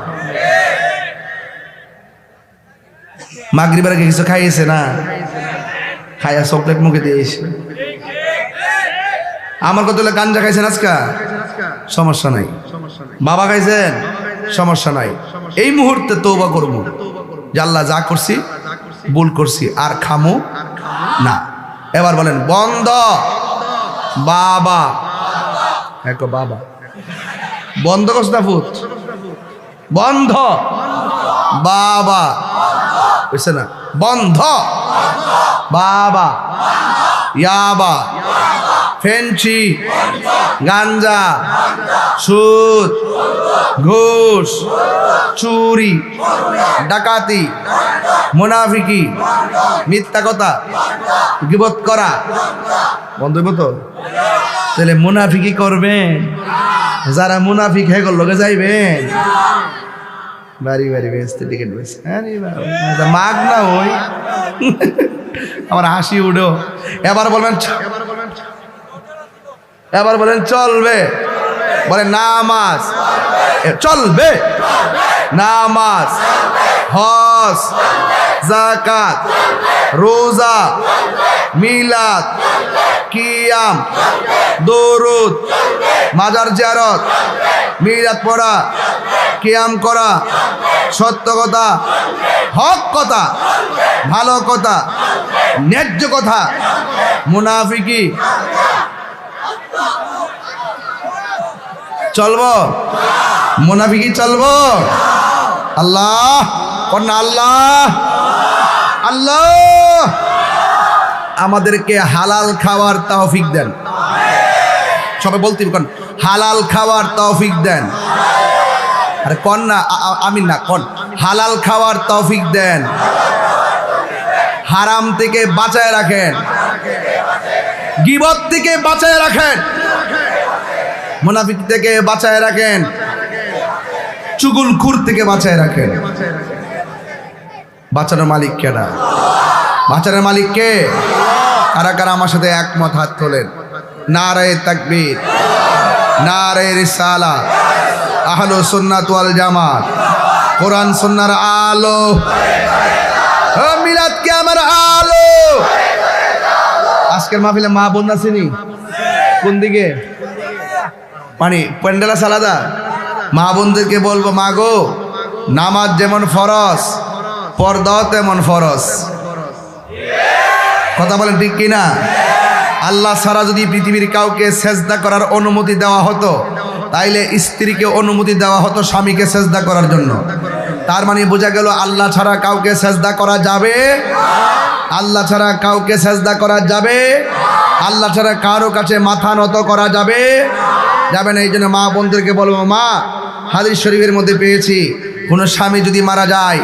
মাগরিবের আগে কিছু খাইয়েছে না? খাইয়া চকলেট মুখে দিয়েছে। আমার কত গাঞ্জা খাইছেন আজকা? সমস্যা নাই। বাবা খাইছেন? সমস্যা নাই। এই মুহূর্তে তওবা করবো যে আল্লাহ যা করছি ভুল করছি, আর খামো না। এবার বলেন বন্ধ। বাবা বাবা বন্ধ করছ না ফুট, বন্ধ। বাবা বুঝছে না? বন্ধ। বাবা, ইয়াবা, ফেঞ্চি, গাঞ্জা, সুদ, ঘুষ, চুরি, ডাকাতি, মুনাফিকি, মিথ্যা কথা, গীবত করা বন্ধ হইব তো? তাহলে মুনাফিকি করবেন, যারা মুনাফিক হেগর লগে যাইবেন, বাড়ি বাড়ি বেচতে টিকিট বেচতে, মাগ না ওই আমার হাসি উঠো। এবার বলবেন, এবার বলেন চলবে, বলে নামাজ চলবে, নামাজ, হজ, যাকাত, রোজা, মিলাদ, কিয়াম, দরুদ, মাজার জিয়ারত, মিলাদ পড়া, কিয়াম করা, সত্য কথা, হক কথা, ভালো কথা, ন্যায্য কথা, মুনাফিকি চলবো? মুনাফিকি চলবো? আল্লাহ কন্যা, আল্লাহ আল্লাহ আমাদেরকে হালাল খাওয়ার তৌফিক দেন। সবাই বলতে কোন হালাল খাওয়ার তৌফিক দেন। আরে কোন না, আমি না, কোন হালাল খাওয়ার তৌফিক দেন। হারাম থেকে বাঁচায় রাখেন, গীবত থেকে বাঁচায় রাখেন, মুনাফিক থেকে বাঁচায় রাখেন, চুগুলখুর থেকে বাঁচায় রাখেন। বাঁচানোর মালিক কেনা? বাঁচানোর মালিক কে? কারা কারা আমার সাথে একমত হাত তোলেন? নারায়ে তাকবীর, নারায়ে রিসালাত, আহলু সুন্নাত ওয়াল জামাত, কোরআন সুন্নাহর আলো, মিলাদ কে আমার আলো। আজকের মাহফিলে মা বোন আসেনি? কোন দিকে? মানে প্যান্ডেল আছে আলাদা। মা বোনদেরকে বলবো, মা গো, নামাজ যেমন ফরজ, পর্দাও তেমন ফরজ। কথা বলেন ঠিক কিনা? আল্লাহ ছাড়া যদি পৃথিবীর কাউকে সেজদা করার অনুমতি দেওয়া হতো, তাইলে স্ত্রীকে অনুমতি দেওয়া হতো স্বামীকে সেজদা করার জন্য। তার মানে বোঝা গেল আল্লাহ ছাড়া কাউকে সেজদা করা যাবে, আল্লাহ ছাড়া কাউকে সেজদা করা যাবে, আল্লাহ ছাড়া কারো কাছে মাথা নত করা যাবে যাবে না। এই জন্য মা বোনদেরকে বলবো, মা, হাদিস শরীফের মধ্যে পেয়েছি, কোনো স্বামী যদি মারা যায়,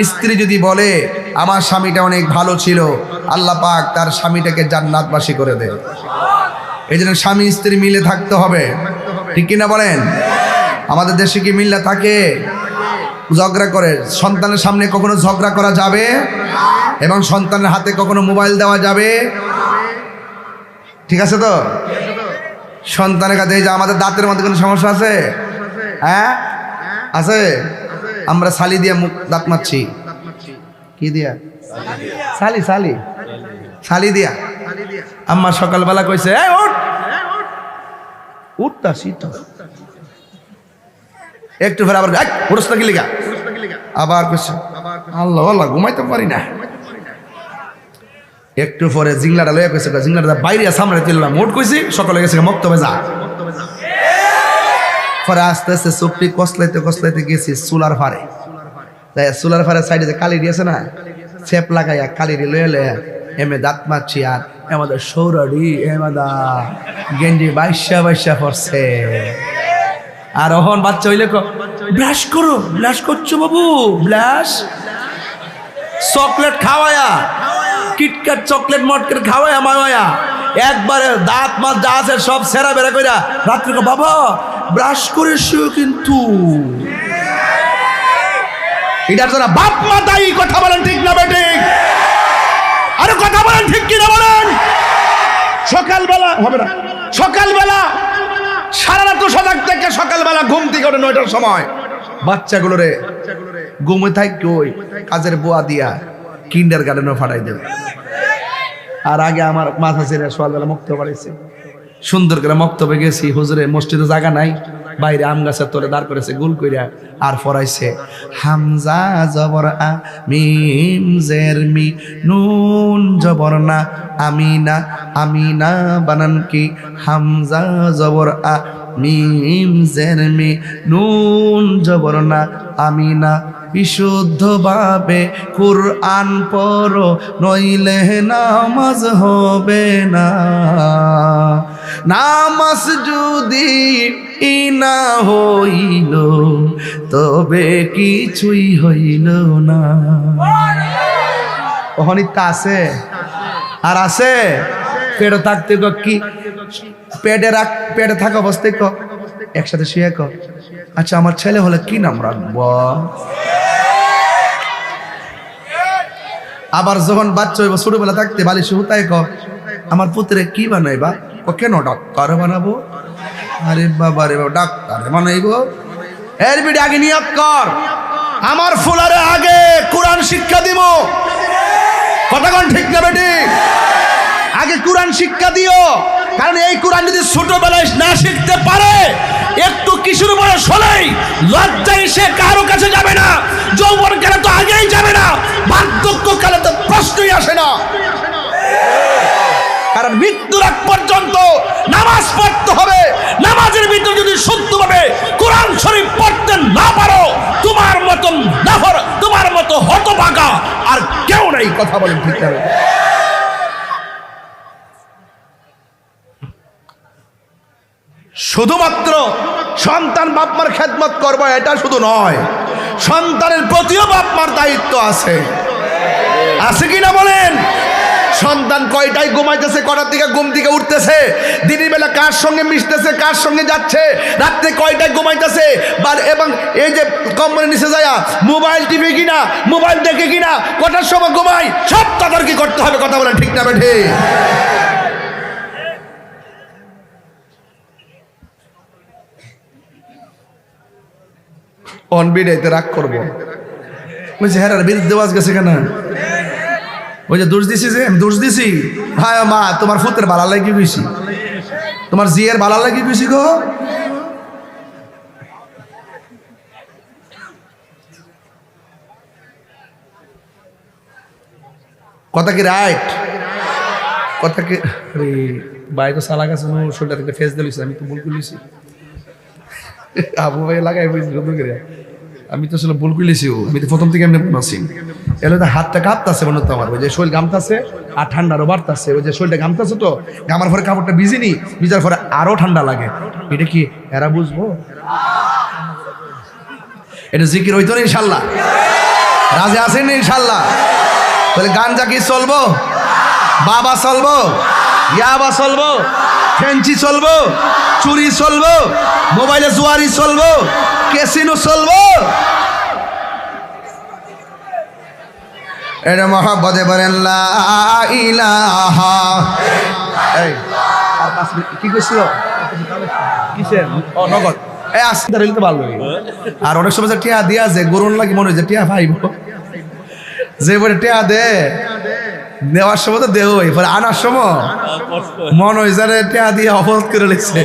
স্ত্রী যদি বলে আমার স্বামীটা অনেক ভালো ছিল, আল্লাহ পাক তার স্বামীটাকে জান্নাতবাসী করে দেয়। এই জন্য স্বামী স্ত্রী মিলে থাকতে হবে, ঠিক কিনা বলেন? আমাদের দেশে কি মিল্লা থাকে? ঝগড়া করে। সন্তানের সামনে কখনো ঝগড়া করা যাবে এবং সন্তানের হাতে কখনো মোবাইল দেওয়া যাবে? ঠিক আছে তো? সন্তানের কাছে এই যে আমাদের দাঁতের মধ্যে কোনো সমস্যা আছে? হ্যাঁ আছে। আমরা ছালি দিয়ে মুখ দাঁত মারছি। কি দিয়া? ছালি ছালি ছালি দিয়া। আম্মা সকালবেলা কইছে, এই উঠ, উঠতাছি তো। একটু ফের আবার উঠস না কি লিগা? আবার কইছে, আল্লাহ আল্লাহ ঘুমাইতে পারি না। একটু পরে জিংলাটা লইয়া কইছে, জিংলাটা বাইরে সামনে তুললাম, উঠ কইছি, সকালে গেছে মক্তবে যা। পরে আস্তে আস্তে চোখটি কসলাইতে কসলাইতে গেছি চুলার ফারে। চুলার ফারে সাইডে যে কালি দিয়েছে না, ছেপ লাগাইয়া কালি লইয়া লইয়া এমে দাঁত মারছি। আর আমাদের সৌরাডি এমাদা গেঞ্জি বাইশা বাইশা পড়ছে। আর ওহন বাচ্চা হইলে ব্লাশ করো, ব্লাশ করছো বাবু, ব্লাশ। চকলেট খাওয়ায়া, কিটক্যাট চকলেট মটকেট খাওয়ায়া মাওয়া একবারে দাঁত মাছ যা আছে সব সেরা বেড়া কইরা রাত্রে বাবা ব্রাশ করেছিও কিন্তু। এটার জন্য বাপ মা দায়ী। কথা বলেন ঠিক না বেঠিক? আরে কথা বলেন ঠিক কিনা বলেন? সকালবেলা হবে না, সকালবেলা সারা রাত সজাগ থেকে সকালবেলা ঘুম থেকে ওঠে 9টার সময় বাচ্চাগুলোরে ঘুমে থাকি ওই কাজের বুয়া দিয়া কিন্ডার গার্ডেনও ফাটাই দেবে। আর আগে আমার মাথা ছেড়ে সকালবেলা মুক্ত বাড়িয়েছে, সুন্দর করে মক্তবে গেছি। হুজুরে মসজিদে জায়গা নাই, বাইরে আম গাছের তলে দাঁড় করেছে গুল কইরা, আর পড়াইছে হামজা জবর আ মিম জের মি নুন জবর না আমিনা, আমিনা বানান কি হামজা জবর আ মিম জের মি নুন জবর না আমিনা। বিশুদ্ধভাবে কুরআন পড়ো, নইলে নামাজ হবে না। নামাজ যদি না হইল তবে কিছুই হইল না। অহনিতা আছে আর আছে। পেটে থাকতে কি পেটে থাকা অবস্থায় একসাথে শুয়ে আচ্ছা আমার ছেলে হলে কি নাম রাখবো? আবার যখন বাচ্চা হইব ছোটবেলা থাকতে বালিশে হুতায় আমার পুত্রে কি বানাইবা? কেন ডাক্তার বানাবো? আরে বাবা রে বাবা, ডাক্তার বানাইবো? এর বিডি আগে নিয়োগ কর। আমার ফুলারে আগে কোরআন শিক্ষা দিব। কথা কোন ঠিক না বেটি? আগে কোরআন শিক্ষা দিও, কারণ এই কোরআন যদি ছোটবেলায় না শিখতে পারে, একটু কিশোর বয়স হলেই লজ্জায় সে কারো কাছে যাবে না, যৌবন কালে তো আগেই যাবে না, বার্ধক্য কালে তো প্রশ্নই আসে না। কারণ মৃত্যুর আগ পর্যন্ত নামাজ পড়তে হবে। নামাজের ভিতরে যদি শুদ্ধভাবে কোরআন শরীফ পড়তে না পারো, তোমার মতন নাফর, তোমার মতো হতভাগা আর কেউ নাই। কথা বলেন ঠিক না? শুধুমাত্র সন্তান বাপমার খেদমত করবো এটা শুধু নয়, সন্তানের প্রতিও বাপমার দায়িত্ব আছে। আছে কিনা বলেন? সন্তান কয়টায় ঘুমাইতেছে, কটার দিকে ঘুম থেকে উঠতেছে, দিনের বেলা কার সঙ্গে মিশতেছে, কার সঙ্গে যাচ্ছে, রাত্রে কয়টায় ঘুমাইতেছে, এবং এই যে কম্বলের নিচে যায় মোবাইল টিভি কিনা, মোবাইল দেখে কিনা, কটার সময় ঘুমাই, সব তদারকি করতে হবে। কথা বলেন ঠিক না বেঠে? অনবিডাইতে রাগ করবো, বলছে হ্যাঁ বিরুদ্ধে বাজ গেছে কেন? ওই যে দোষ দিছি, যে আমি দোষ দিছি, হ্যাঁ মা তোমার ফুতের ভালো লাগি গেছি, তোমার জিয়ের ভালো লাগি গেছি গো। কথা কি রাইট? কথা কি? আরে ভাই তো সালা গেছে, শরীরটা থেকে ফেস দিয়েছি, আমি তো ভুল করেছি। আবু ভাই লাগাই বলছি করে, আমি তো আসলে ভুল করেছি। আমি তো প্রথম থেকে এমনি বলছি, এলে তো হাতটা কাঁপতাছে মনে হতো আমার, ওই যে শরীর গামতাছে আর ঠান্ডারও বাড়তাছে, ওই যে শরীরটা গামতাছে তো, গামার পরে কাপড়টা ভিজিনি, ভিজার পরে আরো ঠান্ডা লাগে। এটা কি এরা বুঝবো? এটা জিকির হইতো না ইনশাল্লাহ? রাজে আছেন না ইনশাল্লাহ? তাহলে গাঞ্জা কি চলবো? বাবা চলবো? ইয়াবা চলবো? ফেঞ্চি চলবো? চুরি চলবো? মোবাইলে জুয়ারি চলবো? ক্যাসিনো চলবো? এটা মহাব্বতে বলেন লা ইলাহা। এই আর 5 মিনিট কি কইছিল? কিসের? ও নগদ। এই আসতে দিলে তো ভালো। আর অনেক সময় যে টিয়া দিয়া যে গরুন লাগি মনে হয় যে টিয়া পাইব, যে বলে টিয়া দে, নেওয়ার সময় তো দেও, এরপরে আনার সময় মন হয় যারে টিয়া দিয়ে অপরাধ করে লিখছে,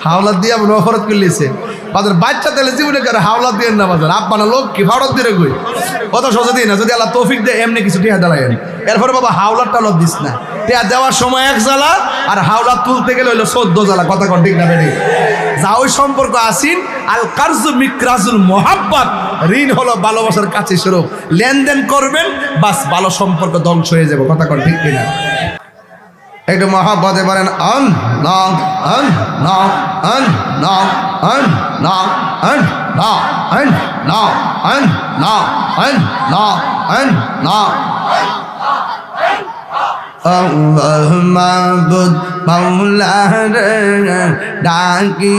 হাওলাত দিয়ে মনে অপরাধ করে লিখছে। বাজার বাচ্চা তেলে জীবনে করে হাওলাত দিয়ে না, বাজার আব্বা না লোক কি ভারত দিয়ে কই কত সহজে দিই না। যদি আল্লাহ তৌফিক দেয় এমনি কিছু টিয়া দেলাইন, এরপরে বাবা হাওলাত টালত দিস না। টিয়া দেওয়ার সময় এক জ্বালা, আর হাওলাত তুলতে গেলে হইলো 14 জ্বালা। কথা কন ঠিক না বেটি? যা ওই সম্পর্ক আসিন, আল কারজু মিকরাজুল মোহাব্বত, ঋণ হলো ভালোবাসার কাছে স্বরূপ। লেনদেন করবেন বাস, ভালো সম্পর্ক ধ্বংস হয়ে যাবে। কথা কন ঠিক কিনা? একটু মহাব্বতে বলেন অন ন অন ন অন ন অন ন অন ন অন ন অন ন অন ন অন ন। মাবুদ মাওলা রে ডাকি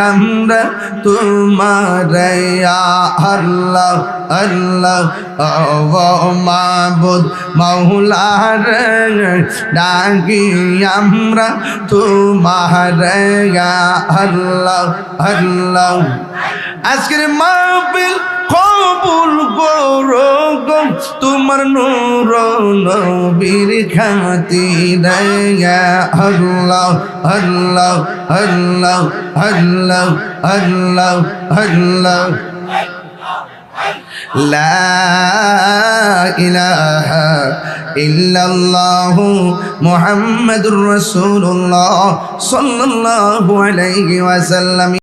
আমরা তোমারে আল্লাহ আল্লাহ। ও মাবুদ মাওলা রে ডাকি আমরা তোমারে আল্লাহ আল্লাহ। আজকের মাহফিল কবুল করো গো তোমার নূর নবীর খাতিরে আল্লাহ আল্লাহ আল্লাহ আল্লাহ আল্লাহ আল্লাহ। লা ইলাহা ইল্লাল্লাহু মুহাম্মাদুর রাসূলুল্লাহ সাল্লাল্লাহু আলাইহি ওয়াসাল্লাম।